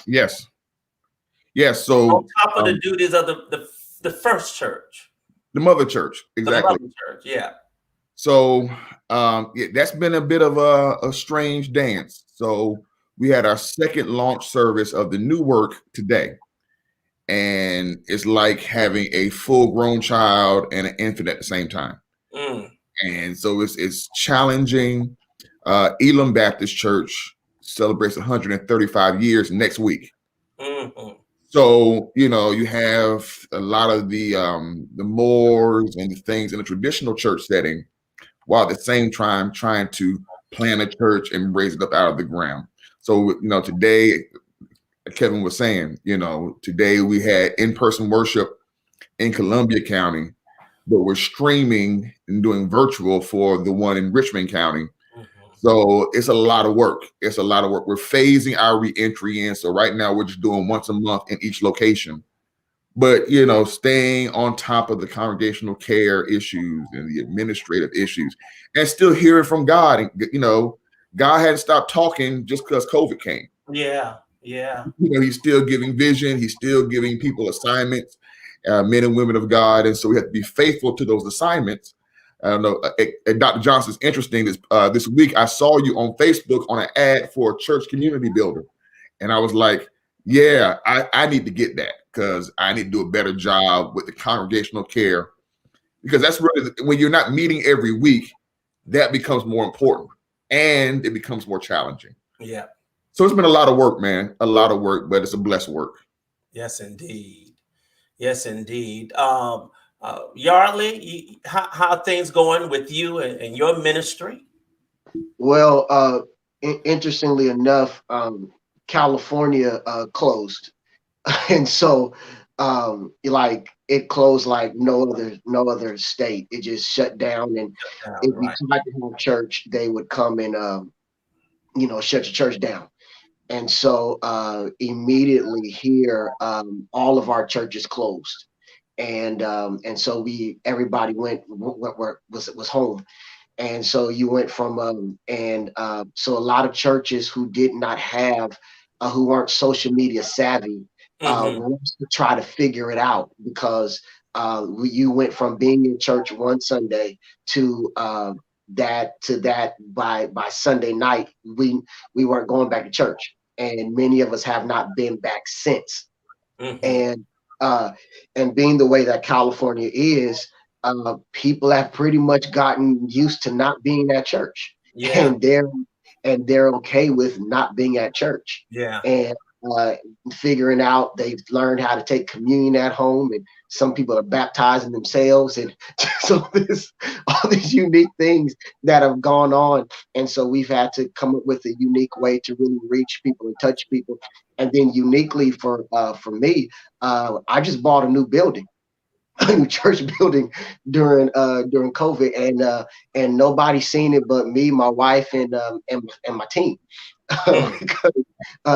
Yes. So on top of the duties of the first church, the mother church, exactly. The mother church, yeah. So that's been a bit of a strange dance. So we had our second launch service of the new work today, and it's like having a full-grown child and an infant at the same time. And so it's challenging. Elim Baptist Church celebrates 135 years next week. So, you know, you have a lot of the mores and the things in a traditional church setting, while at the same time trying to plant a church and raise it up out of the ground. So, you know, today, Kevin was saying, you know, today we had in-person worship in Columbia County, but we're streaming and doing virtual for the one in Richmond County. So it's a lot of work. We're phasing our re-entry in. So right now we're just doing once a month in each location. but you know, staying on top of the congregational care issues and the administrative issues, and still hearing from God. And you know, God hadn't stopped talking just because COVID came. Yeah. Yeah. You know, he's still giving vision. He's still giving people assignments, men and women of God, and so we have to be faithful to those assignments. I don't know. And Dr. Johnson's interesting. This week I saw you on Facebook on an ad for a church community builder, and I was like, yeah, I need to get that because I need to do a better job with the congregational care, because that's really when you're not meeting every week, that becomes more important and it becomes more challenging. Yeah. So it's been a lot of work, man, a lot of work, but it's a blessed work. Yes, indeed. Yes, indeed. Yardley, how things going with you and your ministry? Well, interestingly enough, California closed, and so like it closed like no other state. It just shut down, and if we tried to have church, they would come and shut your church down. And so immediately here, all of our churches closed, and so everybody was home. And so you went from so a lot of churches who did not have who weren't social media savvy wants to try to figure it out, because you went from being in church one Sunday to that by Sunday night we weren't going back to church, and many of us have not been back since. And being the way that California is, people have pretty much gotten used to not being at church, and they're okay with not being at church. And figuring out they've learned how to take communion at home, and some people are baptizing themselves, and so there's all these unique things that have gone on. And so we've had to come up with a unique way to really reach people and touch people. And then uniquely for me, I just bought a new building, a new church building during COVID, and nobody's seen it but me, my wife, and my team.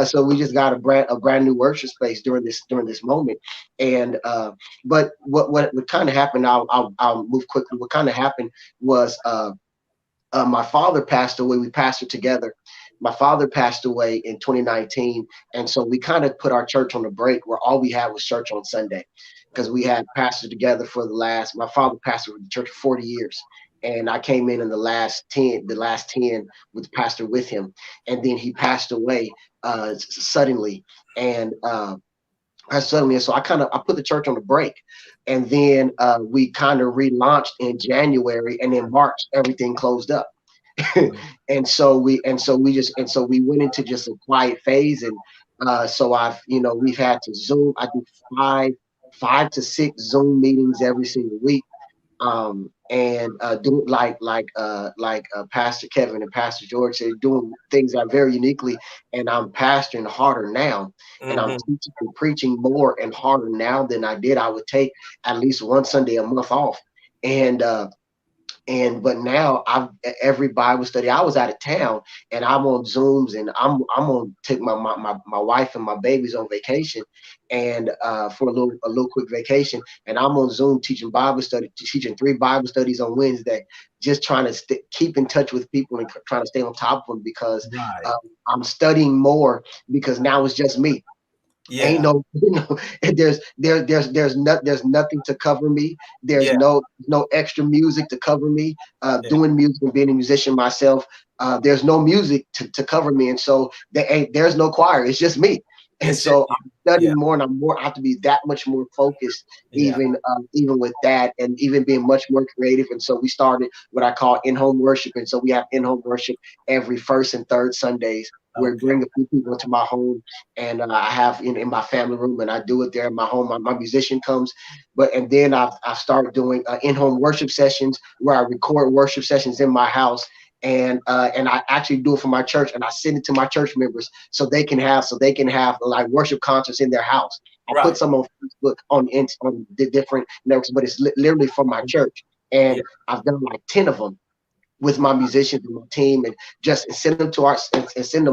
So we just got a brand new worship space during this moment. And but what kind of happened, I'll move quickly. What kind of happened was my father passed away. We pastored together. My father passed away in 2019, and so we kind of put our church on a break where all we had was church on Sunday, because we had pastored together for my father pastored the church for 40 years. And I came in the last 10 with the pastor with him. And then he passed away suddenly. And so I put the church on a break. And then we kind of relaunched in January, and in March, everything closed up. and so we went into just a quiet phase. And so we've had to Zoom. I do 5 to 6 Zoom meetings every single week. And do like Pastor Kevin and Pastor George said, doing things that very uniquely. And I'm pastoring harder now, and I'm teaching and preaching more and harder now than I did. I would take at least one Sunday a month off, but now every Bible study, I was out of town, and I'm on Zooms, and I'm gonna take my wife and my babies on vacation, and for a little quick vacation, and I'm on Zoom teaching 3 Bible studies on Wednesday, just trying to keep in touch with people and trying to stay on top of them, because I'm studying more, because now it's just me. Ain't there's nothing to cover me. There's no extra music to cover me. Doing music and being a musician myself, there's no music to cover me, and so there's no choir. It's just me. And so I'm studying more, and I have to be that much more focused, even with that, and even being much more creative. And so we started what I call in-home worship. And so we have in-home worship every first and third Sundays. We bring a few people into my home, and I have in my family room, and I do it there in my home. My musician comes, and then I've started doing in-home worship sessions where I record worship sessions in my house. And I actually do it for my church, and I send it to my church members so they can have like worship concerts in their house. I put some on Facebook on the different networks, but it's literally for my church. And I've done like 10 of them with my musicians and my team, and just send them to send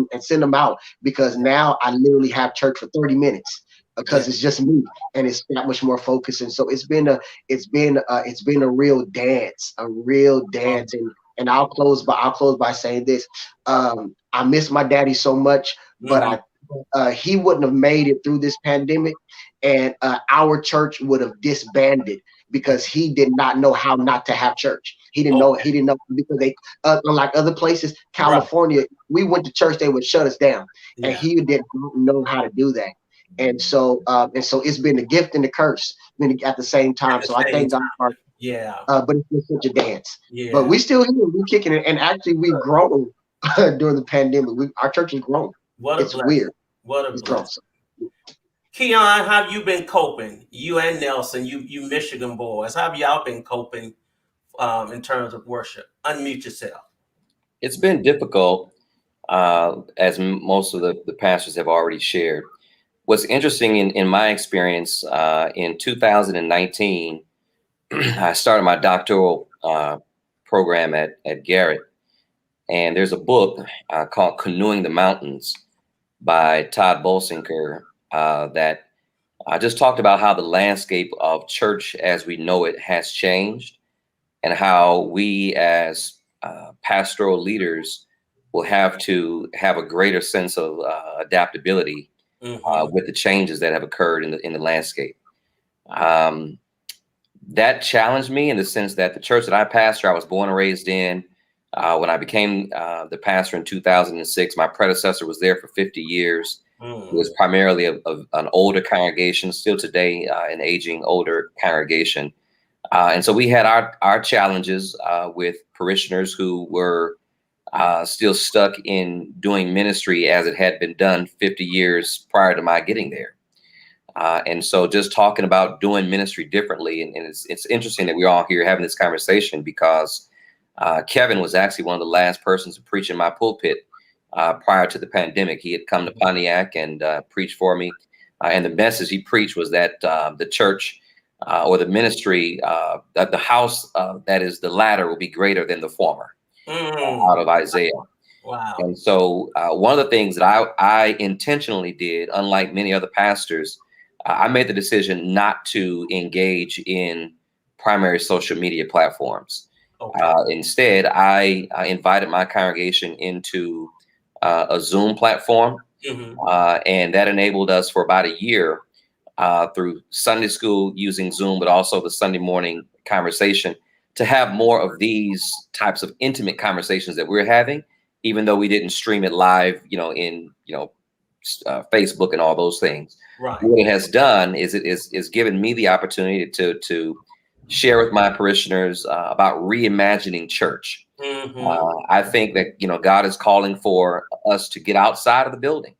them out, because now I literally have church for 30 minutes because it's just me, and it's that much more focused. And so it's been a real dance, and I'll close by saying this. I miss my daddy so much, but he wouldn't have made it through this pandemic, and our church would have disbanded because he did not know how not to have church. He didn't know because they, unlike other places, California, we went to church, they would shut us down, and he didn't know how to do that. And so it's been a gift and a curse at the same time. So I thank God for but it's been such a dance. Yeah. But we still here, we're kicking it, and actually we've grown during the pandemic. Our church has grown. It's weird. What a blessing. Keyon, how have you been coping? You and Nelson, you Michigan boys, how have y'all been coping in terms of worship? Unmute yourself. It's been difficult, as most of the pastors have already shared. What's interesting in my experience, in 2019, I started my doctoral program at Garrett, and there's a book called Canoeing the Mountains by Todd Bolsinker that just talked about how the landscape of church as we know it has changed, and how we as pastoral leaders will have to have a greater sense of adaptability with the changes that have occurred in the landscape. That challenged me in the sense that the church that I pastor, I was born and raised in. When I became the pastor in 2006, my predecessor was there for 50 years. It was primarily an older congregation, still today an aging older congregation. And so we had our challenges with parishioners who were still stuck in doing ministry as it had been done 50 years prior to my getting there. And so just talking about doing ministry differently. And it's interesting that we're all here having this conversation because Kevin was actually one of the last persons to preach in my pulpit prior to the pandemic. He had come to Pontiac and preached for me. And the message he preached was that the church or the ministry, that the house that is the latter will be greater than the former, out of Isaiah. Wow. And so one of the things that I intentionally did, unlike many other pastors, I made the decision not to engage in primary social media platforms. Okay. Instead, I invited my congregation into a Zoom platform, and that enabled us for about a year through Sunday school using Zoom, but also the Sunday morning conversation to have more of these types of intimate conversations that we're having, even though we didn't stream it live, in Facebook and all those things. Right. What it has done is it is given me the opportunity to share with my parishioners about reimagining church. I think that God is calling for us to get outside of the building.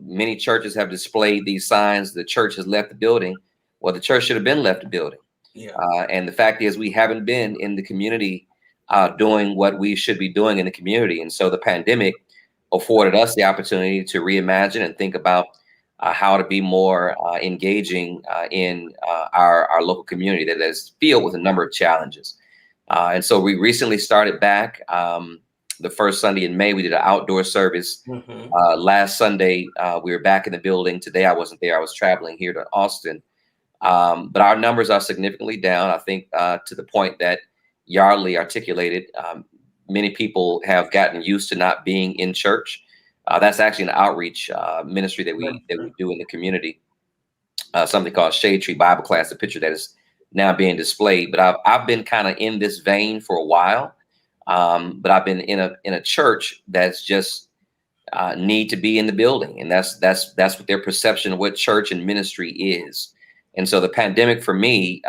Many churches have displayed these signs. The church has left the building. Well, the church should have been left the building. Yeah. And the fact is, we haven't been in the community doing what we should be doing in the community. And so the pandemic afforded us the opportunity to reimagine and think about how to be more engaging in our local community that is filled with a number of challenges. And so we recently started back the first Sunday in May. We did an outdoor service. Last Sunday, we were back in the building. Today, I wasn't there. I was traveling here to Austin. But our numbers are significantly down, I think, to the point that Yardley articulated. Many people have gotten used to not being in church. That's actually an outreach ministry that we do in the community. Something called Shade Tree Bible Class, a picture that is now being displayed. But I've been kind of in this vein for a while. But I've been in a church that's just need to be in the building, and that's what their perception of what church and ministry is. And so the pandemic for me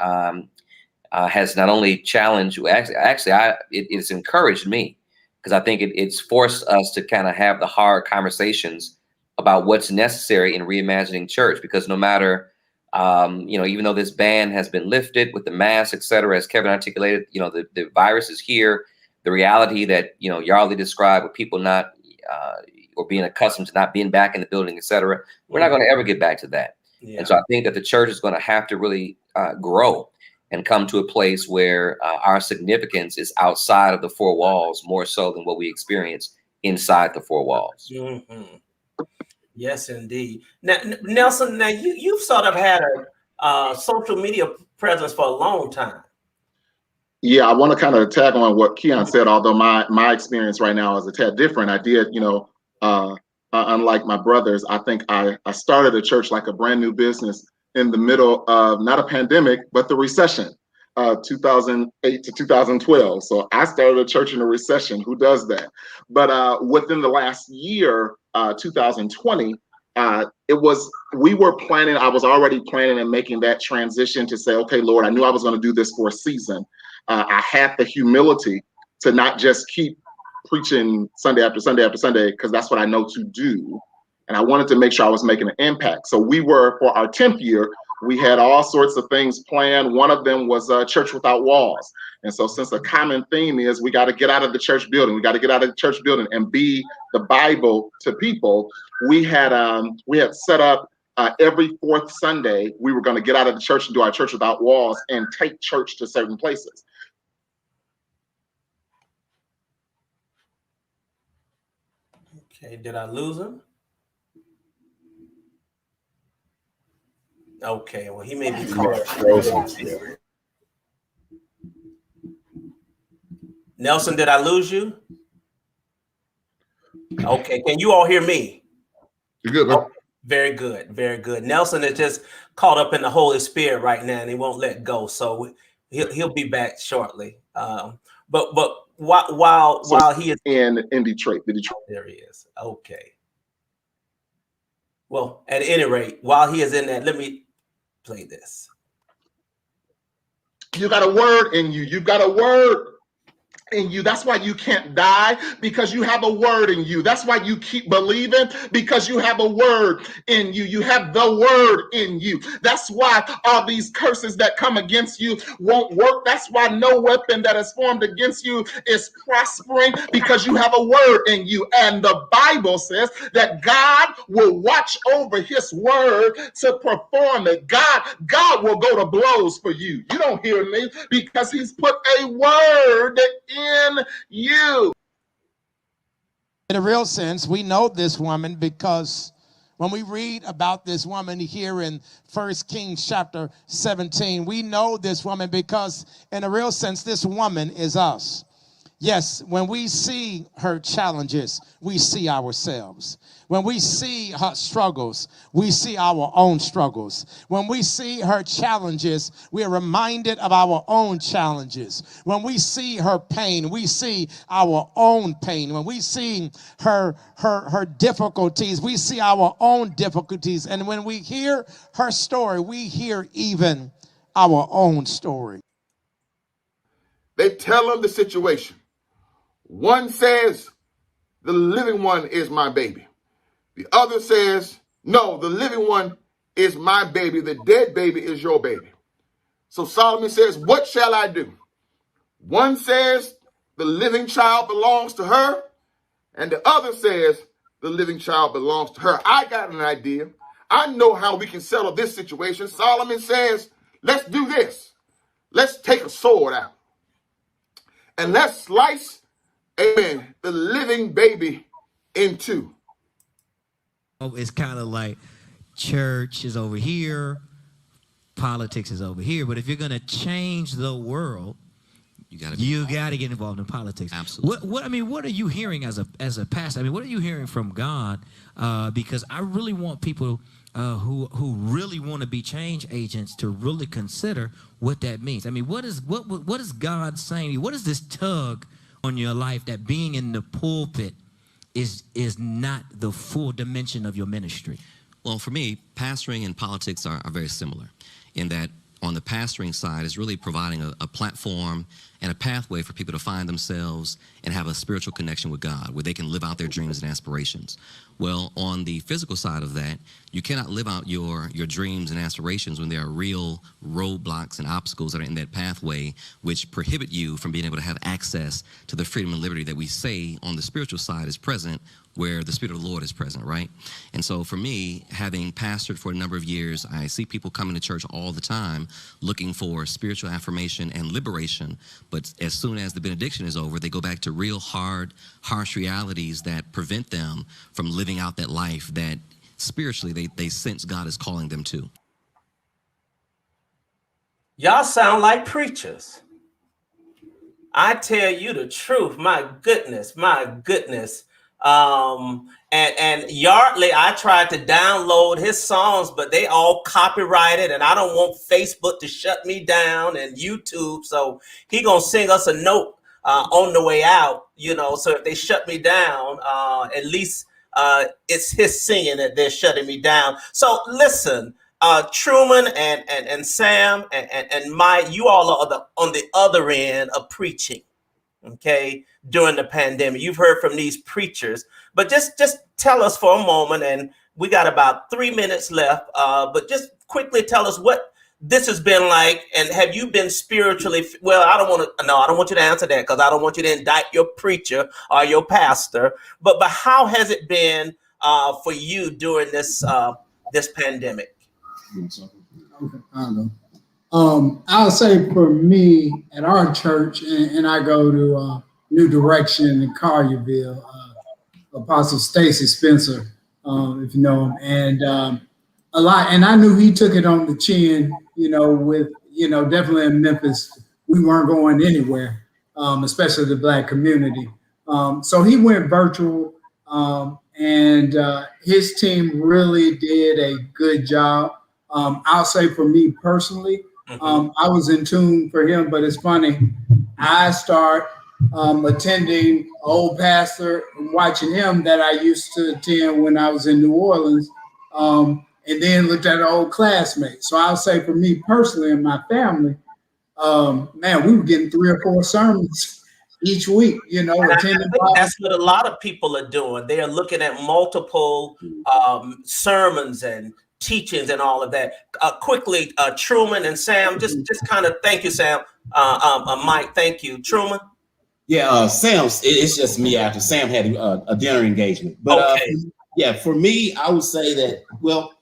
has not only challenged, it's encouraged me, because I think it's forced us to kind of have the hard conversations about what's necessary in reimagining church. Because no matter, even though this ban has been lifted with the mask, et cetera, as Kevin articulated, the virus is here. The reality that, Yardley described with people not or being accustomed to not being back in the building, et cetera, we're not going to ever get back to that. Yeah. And so I think that the church is going to have to really grow and come to a place where our significance is outside of the four walls more so than what we experience inside the four walls. Yes, indeed. Now, Nelson, now you've sort of had a social media presence for a long time. Yeah, I want to kind of tag on what Keyon said, although my experience right now is a tad different. I did, unlike my brothers, I think I started a church like a brand new business in the middle of not a pandemic, but the recession, 2008 to 2012. So I started a church in a recession. Who does that? But within the last year, 2020, I was already planning and making that transition to say, okay, Lord, I knew I was going to do this for a season. I had the humility to not just keep preaching Sunday after Sunday after Sunday, because that's what I know to do. And I wanted to make sure I was making an impact. So for our 10th year, we had all sorts of things planned. One of them was Church Without Walls. And so since a common theme is we got to get out of the church building, and be the Bible to people, we had set up every fourth Sunday, we were going to get out of the church and do our Church Without Walls and take church to certain places. Okay, did I lose him? Okay, well, he may be called. Nelson, did I lose you? Okay, can you all hear me? You're good, man. Oh, very good, very good. Nelson is just caught up in the Holy Spirit right now, and he won't let go. So he'll be back shortly. But while he is in Detroit, there he is. Okay. Well, at any rate, while he is in that, let me play this. You got a word in you. You've got a word in you. That's why you can't die, because you have a word in you. That's why you keep believing, because you have a word in you. You have the word in you. That's why all these curses that come against you won't work. That's why no weapon that is formed against you is prospering, because you have a word in you. And the Bible says that God will watch over his word to perform it. God will go to blows for you. You don't hear me, because he's put a word in you. In a real sense, we know this woman because when we read about this woman here in 1 Kings chapter 17, we know this woman because in a real sense, this woman is us. Yes, when we see her challenges, we see ourselves. When we see her struggles, we see our own struggles. When we see her challenges, we are reminded of our own challenges. When we see her pain, we see our own pain. When we see her difficulties, we see our own difficulties. And when we hear her story, we hear even our own story. They tell them the situation. One says, the living one is my baby. The other says, no, the living one is my baby. The dead baby is your baby. So Solomon says, what shall I do? One says, the living child belongs to her. And the other says, the living child belongs to her. I got an idea. I know how we can settle this situation. Solomon says, let's do this. Let's take a sword out. And let's slice, amen, the living baby in two. It's kind of like church is over here, politics is over here. But if you're going to change the world, you got to get involved in politics. Absolutely. What are you hearing as a pastor? I mean, what are you hearing from God? Because I really want people who really want to be change agents to really consider what that means. I mean, what is God saying? What is this tug on your life that being in the pulpit is not the full dimension of your ministry? Well, for me, pastoring and politics are very similar in that on the pastoring side is really providing a platform and a pathway for people to find themselves and have a spiritual connection with God where they can live out their dreams and aspirations. Well, on the physical side of that, you cannot live out your dreams and aspirations when there are real roadblocks and obstacles that are in that pathway which prohibit you from being able to have access to the freedom and liberty that we say on the spiritual side is present where the Spirit of the Lord is present, right? And so for me, having pastored for a number of years, I see people coming to church all the time looking for spiritual affirmation and liberation. But as soon as the benediction is over, they go back to real hard, harsh realities that prevent them from living out that life that spiritually they sense God is calling them to. Y'all sound like preachers. I tell you the truth. My goodness, my goodness. And Yardley, I tried to download his songs, but they all copyrighted, and I don't want Facebook to shut me down and YouTube. So he gonna sing us a note on the way out, you know. So if they shut me down, at least it's his singing that they're shutting me down. So listen, Truman and Sam and Mike, you all are on the other end of preaching. Okay, during the pandemic, you've heard from these preachers, but just tell us for a moment, and we got about 3 minutes left, but just quickly tell us what this has been like, and have you been spiritually, well, I don't want you to answer that, because I don't want you to indict your preacher or your pastor, but how has it been for you during this pandemic? Okay, I don't know. I'll say for me at our church, and I go to New Direction in Collierville, Apostle Stacy Spencer, if you know him, and a lot. And I knew he took it on the chin, you know, with, you know, definitely in Memphis, we weren't going anywhere, especially the Black community. So he went virtual, and his team really did a good job. I'll say for me personally, I was in tune for him, but it's funny. I start attending old pastor and watching him that I used to attend when I was in New Orleans, and then looked at an old classmate. So I'll say for me personally and my family, man, we were getting 3 or 4 sermons each week, you know. Attending. That's what a lot of people are doing. They are looking at multiple sermons and teachings and all of that. Quickly, Truman and Sam, just kind of, thank you, Sam. Mike, thank you. Truman? Yeah, Sam, it's just me after Sam had a dinner engagement. But okay. Yeah, for me, I would say that, well,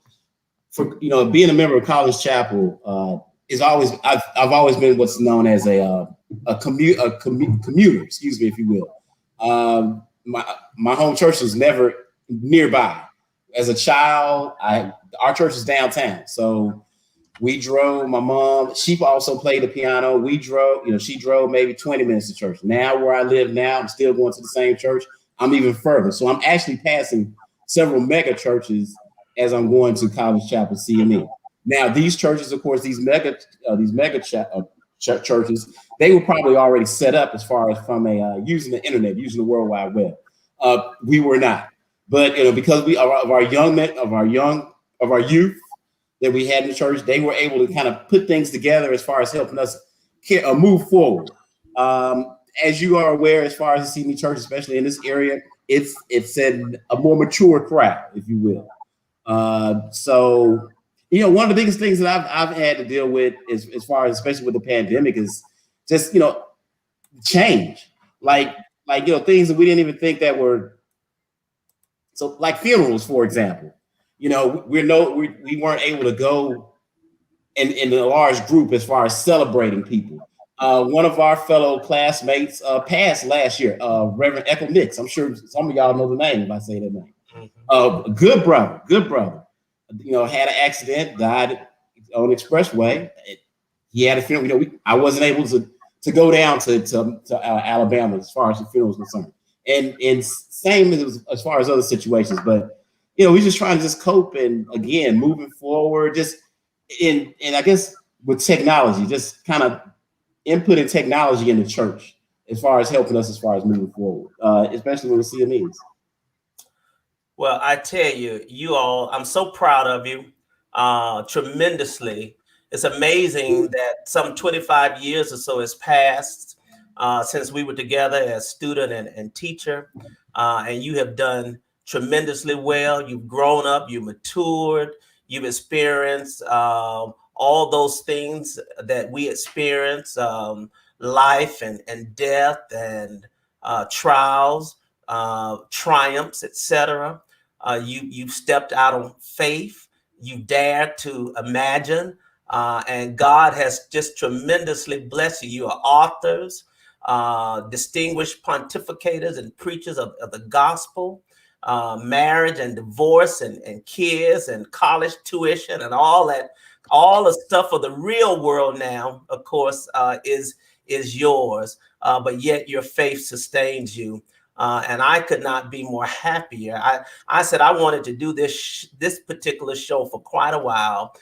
for, you know, being a member of College Chapel is always, I've always been what's known as a commuter, excuse me, if you will. My home church was never nearby. As a child, our church is downtown, so we drove. My mom, she also played the piano. We drove, you know, she drove maybe 20 minutes to church. Now where I live now, I'm still going to the same church. I'm even further, so I'm actually passing several mega churches as I'm going to College Chapel CME. Now these churches, of course, these mega churches, they were probably already set up as far as from a using the internet, using the World Wide Web. We were not. But you know, because we are of our youth that we had in the church, they were able to kind of put things together as far as helping us move forward. As you are aware, as far as the CME church, especially in this area, it's a more mature crowd, if you will. So you know, one of the biggest things that I've had to deal with is, as far as especially with the pandemic, is just, you know, change. Like you know, things that we didn't even think that were. So like funerals, for example, you know, we weren't able to go in a large group as far as celebrating people. One of our fellow classmates passed last year, Reverend Echo Nix. I'm sure some of y'all know the name if I say that name. Good brother. You know, had an accident, died on the expressway. He had a funeral. You know, I wasn't able to go down to Alabama as far as the funeral was concerned. And same as far as other situations, but you know, we're just trying to just cope and again moving forward, just and I guess with technology, just kind of inputting technology in the church as far as helping us as far as moving forward, especially with the CMEs. Well, I tell you, you all, I'm so proud of you tremendously. It's amazing that some 25 years or so has passed since we were together as student and teacher, and you have done tremendously well. You've grown up, you matured, you've experienced all those things that we experience, life and death and trials, triumphs, etc. You've stepped out on faith. You dared to imagine, and God has just tremendously blessed you. You are authors, distinguished pontificators and preachers of the gospel. marriage and divorce and kids and college tuition and all that, all the stuff of the real world now, of course, is yours. But yet your faith sustains you. And I could not be more happier. I said I wanted to do this particular show for quite a while,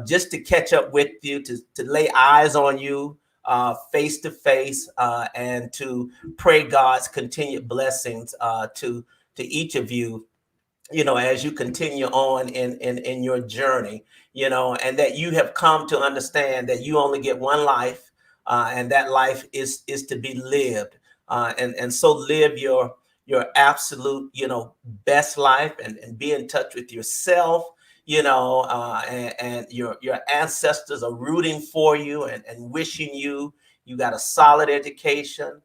just to catch up with you, to lay eyes on you face to face, and to pray God's continued blessings to each of you, as you continue on in your journey, and that you have come to understand that you only get one life, and that life is to be lived. And so live your absolute, best life, and be in touch with yourself, and your ancestors are rooting for you and wishing you got a solid education.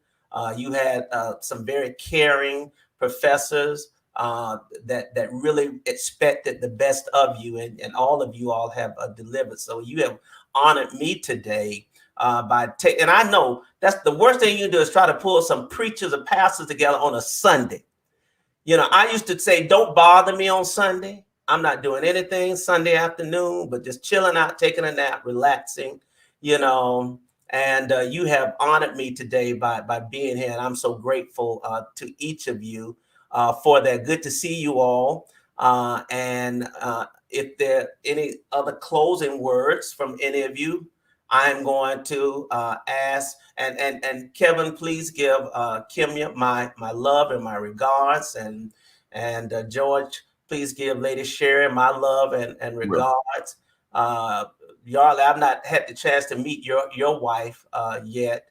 You had some very caring professors that really expected the best of you, and all of you all have delivered. So you have honored me today. And I know that's the worst thing you do is try to pull some preachers or pastors together on a Sunday. I used to say, don't bother me on Sunday. I'm not doing anything Sunday afternoon, but just chilling out, taking a nap, relaxing, and you have honored me today by being here. And I'm so grateful to each of you for that. Good to see you all. And if there are any other closing words from any of you, I'm going to ask, and Kevin, please give Kimya my love and my regards, and George, please give Lady Sherry my love and regards. Yardley, I've not had the chance to meet your wife yet,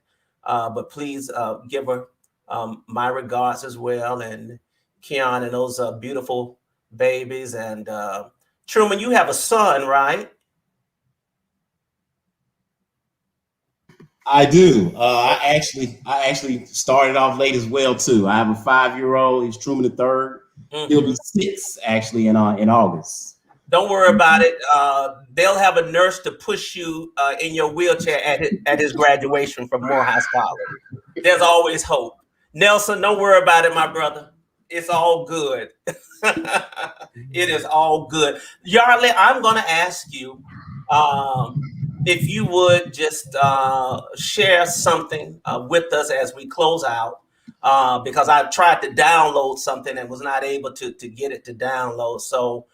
but please give her my regards as well, and Keyon and those beautiful babies. And Truman, you have a son, right? I do. I actually started off late as well too. I have a 5-year-old. He's Truman the third. He'll be 6 actually in August. Don't worry about it. They'll have a nurse to push you in your wheelchair at his graduation from Morehouse College. There's always hope. Nelson, don't worry about it, my brother. It's all good. It is all good. Yardley, I'm going to ask you if you would just share something with us as we close out, because I tried to download something and was not able to get it to download. So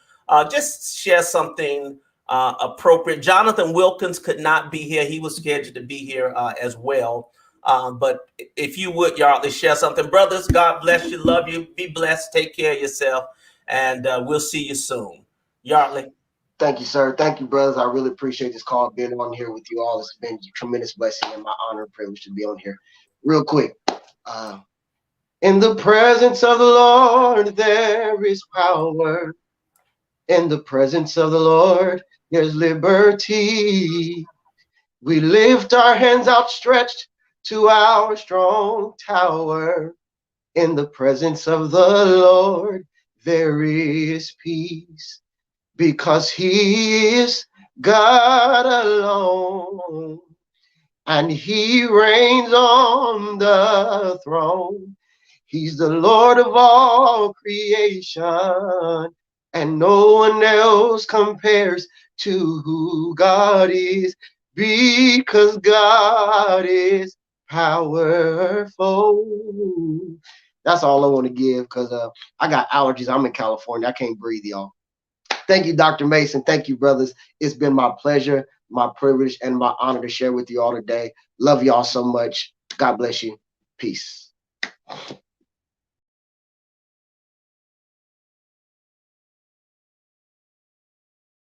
just share something appropriate. Jonathan Wilkins could not be here. He was scheduled to be here as well. But if you would, Yardley, share something. Brothers, God bless you. Love you. Be blessed. Take care of yourself. And we'll see you soon. Yardley. Thank you, sir. Thank you, brothers. I really appreciate this call, being on here with you all. It's been a tremendous blessing and my honor and privilege to be on here. Real quick. In the presence of the Lord, there is power. In the presence of the Lord, there's liberty. We lift our hands outstretched to our strong tower. In the presence of the Lord, there is peace. Because he is God alone, and he reigns on the throne. He's the Lord of all creation, and no one else compares to who God is, because God is powerful. That's all I want to give, because I got allergies. I'm in California. I can't breathe, y'all. Thank you, Dr. Mason. Thank you, brothers. It's been my pleasure, my privilege, and my honor to share with you all today. Love y'all so much. God bless you. Peace.